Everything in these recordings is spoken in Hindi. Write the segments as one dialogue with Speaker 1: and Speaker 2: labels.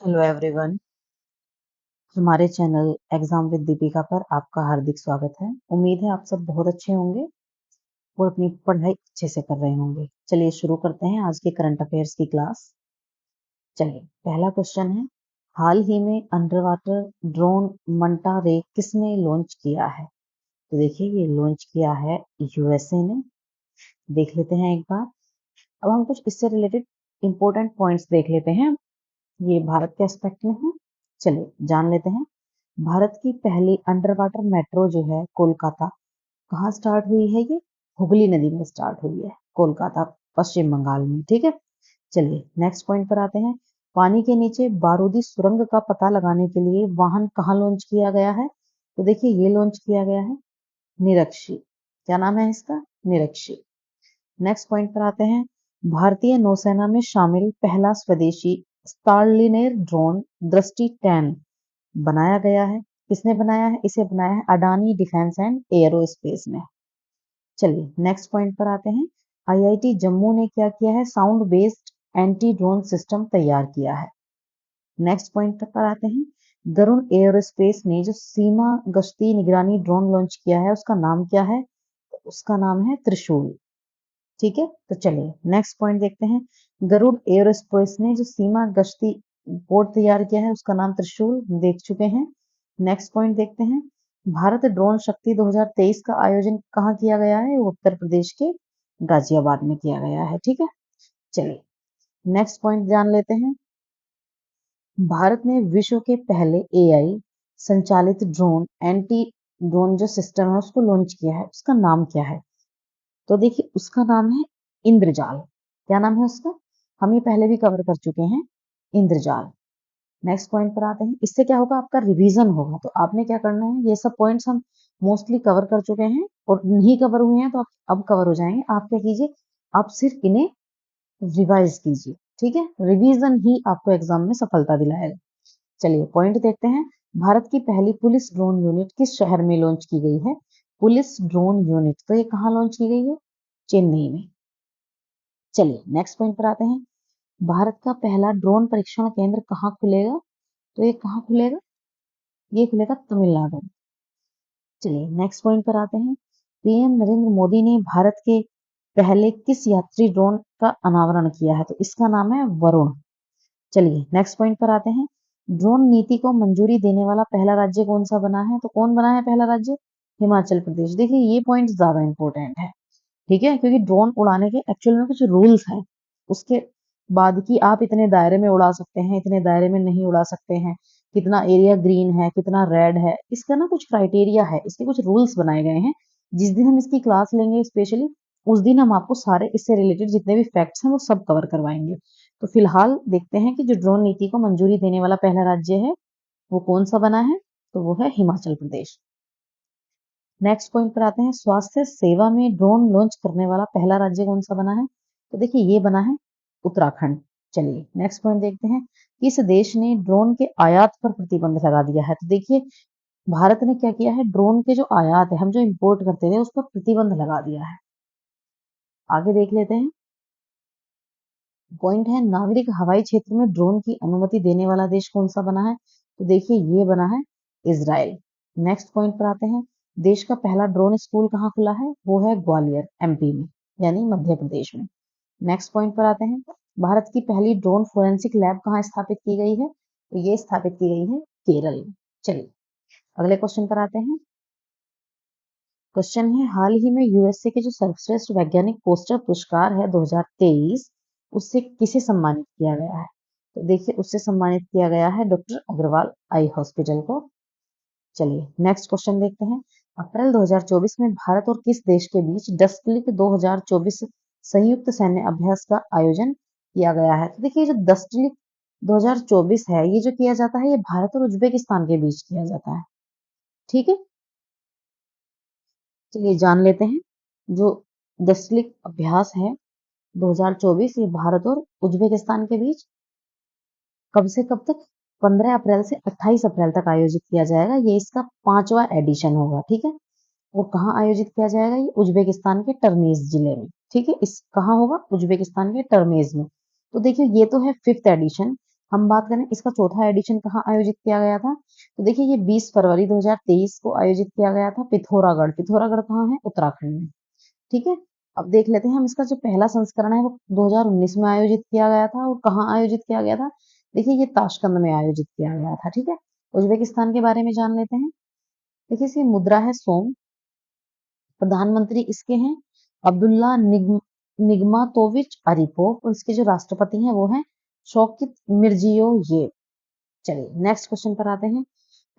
Speaker 1: Hello everyone. हमारे चैनल एग्जाम विद दीपिका पर आपका हार्दिक स्वागत है। उम्मीद है आप सब बहुत अच्छे होंगे और अपनी पढ़ाई अच्छे से कर रहे होंगे। चलिए शुरू करते हैं आज के करंट अफेयर्स की क्लास। चलिए पहला क्वेश्चन है, हाल ही में अंडर वाटर ड्रोन मंटा रे किसने लॉन्च किया है? तो देखिए ये लॉन्च किया है यूएसए ने। देख लेते हैं एक बार। अब हम कुछ इससे रिलेटेड इंपॉर्टेंट पॉइंट्स देख लेते हैं। ये भारत के एस्पेक्ट में है। चलिए जान लेते हैं। भारत की पहली अंडर वाटर मेट्रो जो है कोलकाता, कहाँ स्टार्ट हुई है? ये हुगली नदी में स्टार्ट हुई है, कोलकाता पश्चिम बंगाल में। ठीक है, चलिए नेक्स्ट पॉइंट पर आते हैं। पानी के नीचे बारूदी सुरंग का पता लगाने के लिए वाहन कहाँ लॉन्च किया गया है? तो देखिए ये लॉन्च किया गया है निरक्षी। क्या नाम है इसका? निरक्षी। नेक्स्ट पॉइंट पर आते हैं। भारतीय नौसेना में शामिल पहला स्वदेशी स्टारलिनेर ड्रोन दृष्टि 10 बनाया गया है। किसने बनाया है? इसे बनाया है अडानी डिफेंस एंड एयरोस्पेस ने। चलिए नेक्स्ट पॉइंट पर आते हैं। आईआईटी जम्मू ने क्या किया है? Sound based anti drone system तैयार किया है। नेक्स्ट पॉइंट पर आते हैं। गरुड़ एयरोस्पेस ने जो सीमा गश्ती निगरानी ड्रोन लॉन्च किया है उसका नाम क्या है? तो उसका नाम है त्रिशूल। ठीक है, तो चलिए नेक्स्ट पॉइंट देखते हैं। गरुड़ एयरोस्पेस ने जो सीमा गश्ती बोर्ड तैयार किया है उसका नाम त्रिशूल, देख चुके हैं। नेक्स्ट पॉइंट देखते हैं। भारत ड्रोन शक्ति 2023 का आयोजन कहाँ किया गया है? वो उत्तर प्रदेश के गाजियाबाद में किया गया है। ठीक है, चलिए नेक्स्ट पॉइंट जान लेते हैं। भारत ने विश्व के पहले एआई संचालित ड्रोन एंटी ड्रोन जो सिस्टम है उसको लॉन्च किया है, उसका नाम क्या है? तो देखिए उसका नाम है इंद्रजाल। क्या नाम है उसका? हम ये पहले भी कवर कर चुके हैं, इंद्रजाल। नेक्स्ट पॉइंट पर आते हैं। इससे क्या होगा? आपका रिवीजन होगा। तो आपने क्या करना है, ये सब पॉइंट्स हम मोस्टली कवर कर चुके हैं और नहीं कवर हुए हैं तो आप अब कवर हो जाएंगे। आप क्या कीजिए, आप सिर्फ इन्हें रिवाइज कीजिए। ठीक है, रिवीजन ही आपको एग्जाम में सफलता दिलाएगा। चलिए पॉइंट देखते हैं। भारत की पहली पुलिस ड्रोन यूनिट किस शहर में लॉन्च की गई है? पुलिस ड्रोन यूनिट, तो ये कहाँ लॉन्च की गई है? चेन्नई में। चलिए नेक्स्ट पॉइंट पर आते हैं। भारत का पहला ड्रोन परीक्षण केंद्र कहाँ खुलेगा? तो ये कहाँ खुलेगा? ये खुलेगा तमिलनाडु में। चलिए नेक्स्ट पॉइंट पर आते हैं। पीएम नरेंद्र मोदी ने भारत के पहले किस यात्री ड्रोन का अनावरण किया है? तो इसका नाम है वरुण। चलिए नेक्स्ट पॉइंट पर आते हैं। ड्रोन नीति को मंजूरी देने वाला पहला राज्य कौन सा बना है? तो कौन बना है पहला राज्य? हिमाचल प्रदेश। देखिए ये पॉइंट ज्यादा इंपॉर्टेंट है। ठीक है, क्योंकि ड्रोन उड़ाने के एक्चुअल में कुछ रूल्स हैं। उसके बाद कि आप इतने दायरे में उड़ा सकते हैं, इतने दायरे में नहीं उड़ा सकते हैं, कितना एरिया ग्रीन है, कितना रेड है, इसका ना कुछ क्राइटेरिया है, इसके कुछ रूल्स बनाए गए हैं। जिस दिन हम इसकी क्लास लेंगे स्पेशली, उस दिन हम आपको सारे इससे रिलेटेड जितने भी फैक्ट्स हैं वो सब कवर करवाएंगे। तो फिलहाल देखते हैं कि जो ड्रोन नीति को मंजूरी देने वाला पहला राज्य है वो कौन सा बना है? तो वो है हिमाचल प्रदेश। नेक्स्ट पॉइंट पर आते हैं। स्वास्थ्य सेवा में ड्रोन लॉन्च करने वाला पहला राज्य कौन सा बना है? तो देखिए ये बना है उत्तराखंड। चलिए नेक्स्ट पॉइंट देखते हैं। किस देश ने ड्रोन के आयात पर प्रतिबंध लगा दिया है? तो देखिए भारत ने क्या किया है, ड्रोन के जो आयात है, हम जो इंपोर्ट करते थे उस पर प्रतिबंध लगा दिया है। आगे देख लेते हैं। पॉइंट है, नागरिक हवाई क्षेत्र में ड्रोन की अनुमति देने वाला देश कौन सा बना है? तो देखिए ये बना है इजराइल। नेक्स्ट पॉइंट पर आते हैं। देश का पहला ड्रोन स्कूल कहाँ खुला है? वो है ग्वालियर एमपी में, यानी मध्य प्रदेश में। नेक्स्ट पॉइंट पर आते हैं। भारत की पहली ड्रोन फोरेंसिक लैब कहाँ स्थापित की गई है? तो ये स्थापित की गई है केरल में। चलिए अगले क्वेश्चन पर आते हैं। क्वेश्चन है, हाल ही में यूएसए के जो सर्वश्रेष्ठ वैज्ञानिक पोस्टर पुरस्कार है 2023, उससे किसे सम्मानित किया गया है? तो देखिए उससे सम्मानित किया गया है डॉक्टर अग्रवाल आई हॉस्पिटल को। चलिए नेक्स्ट क्वेश्चन देखते हैं। अप्रैल 2024 में भारत और किस देश के बीच डस्टलिक 2024 संयुक्त सैन्य अभ्यास का आयोजन किया गया है? तो देखिए जो डस्टलिक 2024 है ये जो किया जाता है ये भारत और उज्बेकिस्तान के बीच किया जाता है। ठीक है, चलिए जान लेते हैं। जो दस्तलिक अभ्यास है 2024 ये भारत और उज्बेकिस्तान के बीच कब से कब तक? 15 अप्रैल से 28 अप्रैल तक आयोजित किया जाएगा। ये इसका 5वां एडिशन होगा। ठीक है, और कहाँ आयोजित किया जाएगा? ये उज्बेकिस्तान के टर्मेज जिले में। ठीक है, इस कहाँ होगा? उज्बेकिस्तान के टर्मेज में। तो देखिए ये तो है 5th एडिशन। हम बात करें इसका चौथा एडिशन कहाँ आयोजित किया गया था, तो देखिए ये 20 फरवरी 2023 को आयोजित किया गया था पिथौरागढ़। पिथौरागढ़ कहाँ है? उत्तराखंड में। ठीक है, अब देख लेते हैं हम इसका जो पहला संस्करण है वो 2019 में आयोजित किया गया था। और कहाँ आयोजित किया गया था? देखिए ये ताशकंद में आयोजित किया गया था। ठीक है, उज्बेकिस्तान के बारे में जान लेते हैं। देखिए इसकी मुद्रा है सोम, प्रधानमंत्री इसके हैं अब्दुल्ला निगमातोविच अरीपोव, और इसके जो राष्ट्रपति हैं वो हैं शौकत मिर्जियोयेव। चलिए नेक्स्ट क्वेश्चन पर आते हैं।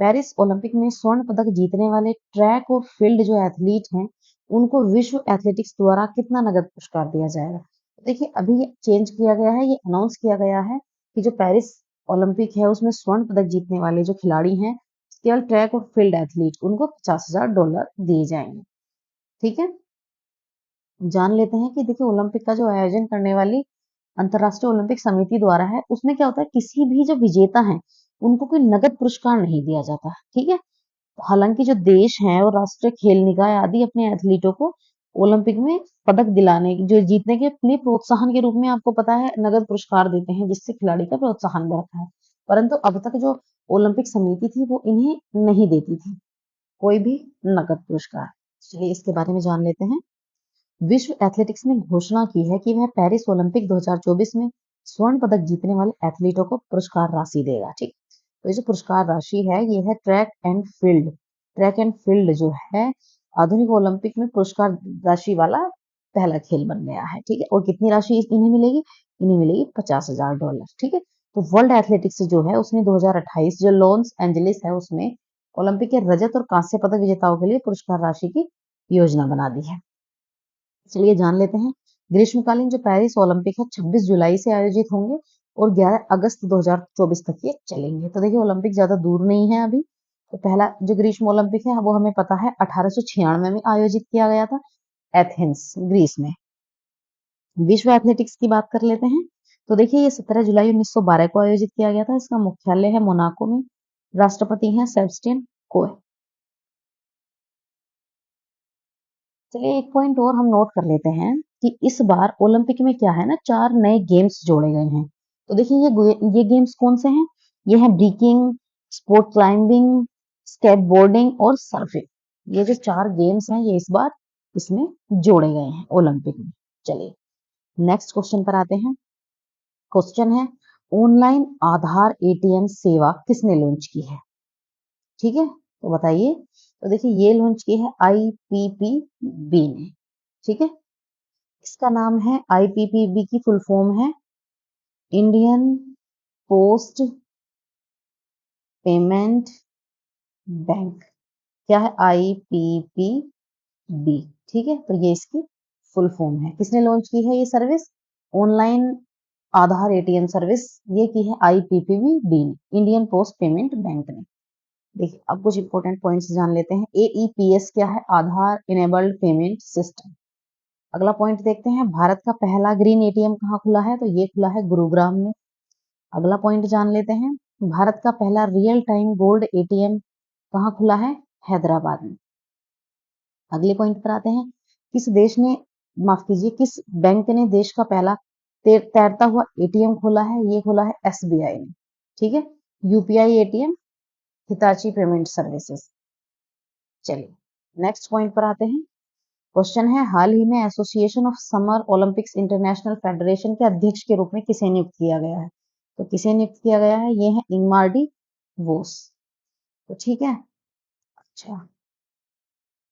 Speaker 1: पेरिस ओलंपिक में स्वर्ण पदक जीतने वाले ट्रैक और फील्ड जो एथलीट हैं उनको विश्व एथलेटिक्स द्वारा कितना नगद पुरस्कार दिया जाएगा? देखिए अभी ये चेंज किया गया है, ये अनाउंस किया गया है कि जो पेरिस ओलंपिक है उसमें स्वर्ण पदक जीतने वाले जो खिलाड़ी हैं, केवल ट्रैक और फील्ड एथलीट, उनको $50,000 दिए जाएंगे। ठीक है, जान लेते हैं कि देखिए ओलंपिक का जो आयोजन करने वाली अंतर्राष्ट्रीय ओलंपिक समिति द्वारा है उसमें क्या होता है, किसी भी जो विजेता है उनको कोई नगद पुरस्कार नहीं दिया जाता। ठीक है, हालांकि जो देश हैं और राष्ट्रीय खेल निकाय आदि अपने एथलीटों को ओलंपिक में पदक दिलाने जो जीतने के लिए प्रोत्साहन के रूप में आपको पता है नगद पुरस्कार देते हैं, जिससे खिलाड़ी का प्रोत्साहन बढ़ता है। परंतु अब तक जो ओलंपिक समिति थी वो इन्हें नहीं देती थी कोई भी नगद पुरस्कार। चलिए इसके बारे में जान लेते हैं। विश्व एथलेटिक्स ने घोषणा की है कि वह पेरिस ओलंपिक 2024 में स्वर्ण पदक जीतने वाले एथलीटों को पुरस्कार राशि देगा। ठीक, तो ये जो पुरस्कार राशि है ये है track and field. Track and field जो है आधुनिक ओलंपिक में पुरस्कार राशि वाला पहला खेल बन गया है। ठीक है, और कितनी राशि इन्हें मिलेगी? इन्हें मिलेगी $50,000। ठीक है, तो वर्ल्ड एथलेटिक्स जो है उसने 2028 जो लॉस एंजलिस है उसमें ओलंपिक के रजत और कांस्य पदक विजेताओं के लिए पुरस्कार राशि की योजना बना दी है। चलिए जान लेते हैं। ग्रीष्मकालीन जो पेरिस ओलंपिक है 26 जुलाई से आयोजित होंगे और 11 अगस्त 2024 तक ये चलेंगे। तो देखिए ओलंपिक ज्यादा दूर नहीं है अभी। तो पहला जो ग्रीष्म ओलंपिक है वो हमें पता है 1896 में आयोजित किया गया था एथेंस ग्रीस में। विश्व एथलेटिक्स की बात कर लेते हैं। तो देखिए ये 17 जुलाई 1912 को आयोजित किया गया था। इसका मुख्यालय है मोनाको में। राष्ट्रपति हैं सेबेस्टियन कोए। चलिए एक पॉइंट और हम नोट कर लेते हैं कि इस बार ओलंपिक में क्या है ना, 4 नए गेम्स जोड़े गए हैं। तो देखिए ये गेम्स कौन से हैं? ये है ब्रेकिंग, स्पोर्ट क्लाइंबिंग, स्केटबोर्डिंग और सर्फिंग। ये जो 4 गेम्स हैं ये इस बार इसमें जोड़े गए हैं ओलंपिक में। चलिए नेक्स्ट क्वेश्चन पर आते हैं। क्वेश्चन है ऑनलाइन आधार एटीएम सेवा किसने लॉन्च की है? ठीक है, तो बताइए। तो देखिए ये लॉन्च की है आईपीपीबी ने। ठीक है, इसका नाम है आईपीपीबी की फुल फॉर्म है इंडियन पोस्ट पेमेंट बैंक। क्या है? आईपीपीबी। ठीक है, तो ये इसकी फुल फॉर्म है। किसने लॉन्च की है ये सर्विस? ऑनलाइन आधार एटीएम सर्विस ये की है आईपीपीबी ने, इंडियन पोस्ट पेमेंट बैंक ने। देखिए अब कुछ इंपॉर्टेंट पॉइंट्स जान लेते हैं। एईपीएस क्या है? आधार इनेबल्ड पेमेंट सिस्टम। अगला पॉइंट देखते हैं, भारत का पहला ग्रीन एटीएम कहाँ खुला है? तो ये खुला है गुरुग्राम में। अगला पॉइंट जान लेते हैं, भारत का पहला रियल टाइम गोल्ड एटीएम कहाँ खुला है? हैदराबाद में। अगले पॉइंट पर आते हैं, किस देश ने माफ कीजिए किस बैंक ने देश का पहला तैरता हुआ एटीएम खोला है? ये खोला है एसबीआई ने। ठीक है, UPI ATM Hitachi payment services. चलिए नेक्स्ट पॉइंट पर आते हैं। क्वेश्चन है हाल ही में association of summer Olympics international federation के अध्यक्ष के रूप में किसे नियुक्त किया गया है? तो किसे नियुक्त किया गया है? ये है इंगमार डी वोस। तो ठीक है, अच्छा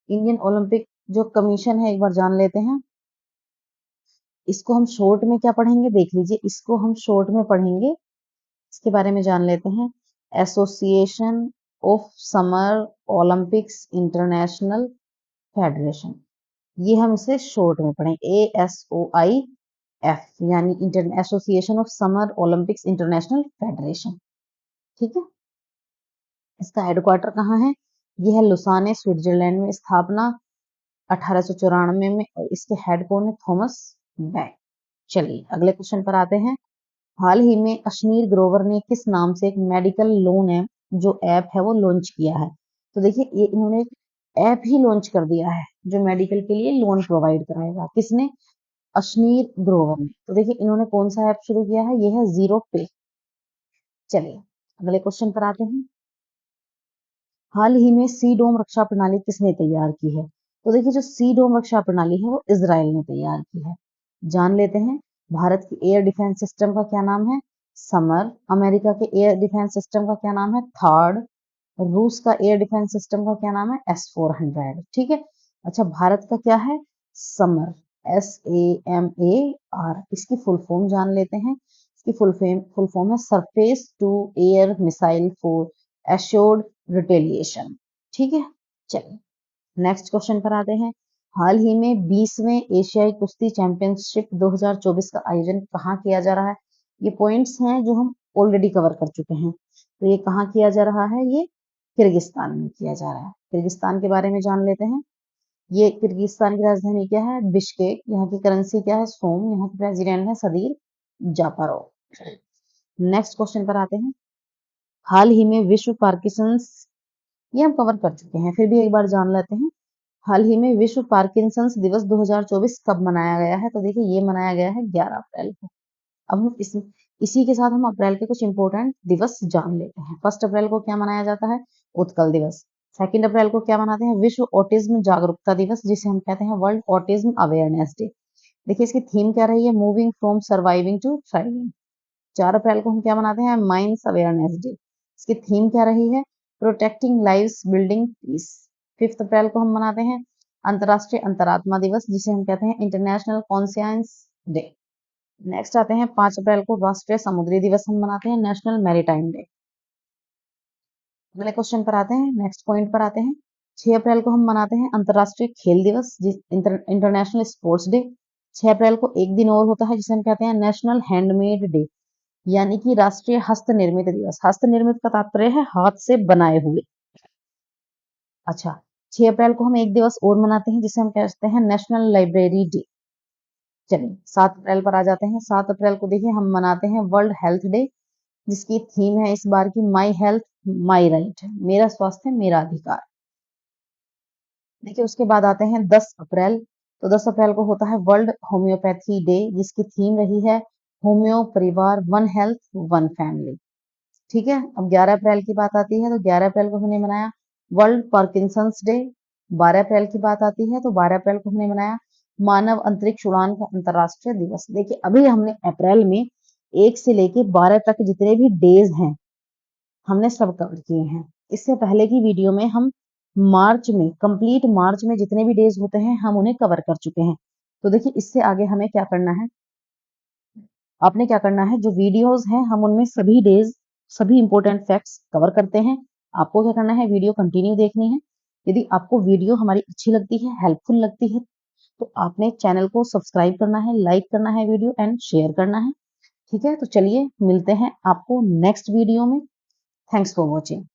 Speaker 1: इंडियन ओलंपिक जो कमीशन है एक बार जान लेते हैं। इसको हम शॉर्ट में क्या पढ़ेंगे देख लीजिए, इसको हम शॉर्ट में पढ़ेंगे। इसके बारे में जान लेते हैं। Association of summer Olympics international federation, ये हम इसे शॉर्ट में पढ़ेंगे ASOIF, यानी association of summer Olympics international federation. ठीक है, इसका हेडक्वार्टर कहाँ है? यह है लुसाने स्विट्जरलैंड में। स्थापना 1894 में और इसके हेड कौन है? Thomas back. चलिए अगले क्वेश्चन पर आते हैं। हाल ही में अश्नीर ग्रोवर ने किस नाम से एक मेडिकल लोन ऐप जो ऐप है वो लॉन्च किया है? तो देखिए ये इन्होंने ऐप ही लॉन्च कर दिया है जो मेडिकल के लिए लोन प्रोवाइड कराएगा। किसने? अश्नीर ग्रोवर ने। तो देखिए इन्होंने कौन सा ऐप शुरू किया है? ये है जीरो पे। चलिए अगले क्वेश्चन पर आते हैं। हाल ही में सी डोम रक्षा प्रणाली किसने तैयार की है? तो देखिए जो सी डोम रक्षा प्रणाली है वो इजराइल ने तैयार की है। जान लेते हैं भारत की एयर डिफेंस सिस्टम का क्या नाम है? समर। अमेरिका के एयर डिफेंस सिस्टम का क्या नाम है? थर्ड। रूस का एयर डिफेंस सिस्टम का क्या नाम है? S-400। ठीक है। अच्छा भारत का क्या है? समर। SAMAR। इसकी फुल फॉर्म जान लेते हैं। इसकी फुल फॉर्म है surface to air missile for assured retaliation. ठीक है। चलिए नेक्स्ट क्वेश्चन पर आते हैं। हाल ही में 20वें एशियाई कुश्ती चैंपियनशिप 2024 का आयोजन कहाँ किया जा रहा है? ये पॉइंट्स हैं जो हम ऑलरेडी कवर कर चुके हैं। तो ये कहाँ किया जा रहा है? ये किर्गिस्तान में किया जा रहा है। किर्गिस्तान के बारे में जान लेते हैं। ये किर्गिस्तान की राजधानी क्या है? बिश्केक। यहाँ की करेंसी क्या है? सोम। यहाँ के प्रेसिडेंट है सदीर जापारोव। नेक्स्ट क्वेश्चन पर आते हैं। हाल ही में विश्व पार्किंसंस, ये हम कवर कर चुके हैं, फिर भी एक बार जान लेते हैं। हाल ही में विश्व पार्किंसंस दिवस 2024 कब मनाया गया है? तो देखिए ये मनाया गया है 11 अप्रैल को। अब हम इसी के साथ हम अप्रैल के कुछ इंपॉर्टेंट दिवस जान लेते हैं। 1 अप्रैल को क्या मनाया जाता है? उत्कल दिवस। 2 अप्रैल को क्या मनाते हैं? विश्व ऑटिज्म जागरूकता दिवस, जिसे हम कहते हैं वर्ल्ड ऑटिज्म अवेयरनेस डे। देखिए इसकी थीम क्या रही है? Moving from surviving to thriving. 4 अप्रैल को हम क्या मनाते हैं? Mines awareness day. इसकी थीम क्या रही है? Protecting lives building peace. 5 अप्रैल को हम मनाते हैं अंतरराष्ट्रीय अंतरात्मा दिवस, जिसे हम कहते हैं इंटरनेशनल कॉन्शियंस डे। नेक्स्ट आते हैं 5 अप्रैल को राष्ट्रीय समुद्री दिवस हम मनाते हैं, नेशनल मैरीटाइम डे। अगले क्वेश्चन पर आते हैं, नेक्स्ट पॉइंट पर आते हैं। 6 अप्रैल को हम मनाते हैं अंतरराष्ट्रीय खेल दिवस, इंटरनेशनल स्पोर्ट्स डे। 6 अप्रैल को एक दिन और होता है जिसे हम कहते हैं नेशनल हैंडमेड डे, यानी कि राष्ट्रीय हस्त निर्मित दिवस। हस्त निर्मित का तात्पर्य है हाथ से बनाए हुए। अच्छा 6 अप्रैल को हम एक दिवस और मनाते हैं जिसे हम कहते हैं नेशनल लाइब्रेरी डे। चलिए 7 अप्रैल पर आ जाते हैं। 7 अप्रैल को देखिए हम मनाते हैं वर्ल्ड हेल्थ डे, जिसकी थीम है इस बार की माई हेल्थ माई राइट, मेरा स्वास्थ्य मेरा अधिकार। देखिए उसके बाद आते हैं 10 अप्रैल। तो 10 अप्रैल को होता है वर्ल्ड होम्योपैथी डे, जिसकी थीम रही है होम्यो परिवार, वन हेल्थ वन फैमिली। ठीक है। अब 11 अप्रैल की बात आती है, तो 11 अप्रैल को हमने मनाया वर्ल्ड पार्किंसंस डे। 12 अप्रैल की बात आती है तो 12 अप्रैल को हमने मनाया मानव अंतरिक्ष उड़ान का अंतरराष्ट्रीय दिवस। देखिए अभी हमने अप्रैल में 1 से लेके 12 तक जितने भी डेज हैं हमने सब कवर किए हैं। इससे पहले की वीडियो में हम मार्च में, कंप्लीट मार्च में जितने भी डेज होते हैं हम उन्हें कवर कर चुके हैं। तो देखिए इससे आगे हमें क्या करना है, आपने क्या करना है, जो वीडियोस हैं हम उनमें सभी डेज, सभी इंपॉर्टेंट फैक्ट्स कवर करते हैं। आपको क्या करना है, वीडियो कंटिन्यू देखनी है। यदि आपको वीडियो हमारी अच्छी लगती है, हेल्पफुल लगती है, तो आपने चैनल को सब्सक्राइब करना है, लाइक करना है वीडियो एंड शेयर करना है। ठीक है। तो चलिए मिलते हैं आपको नेक्स्ट वीडियो में। Thanks for watching.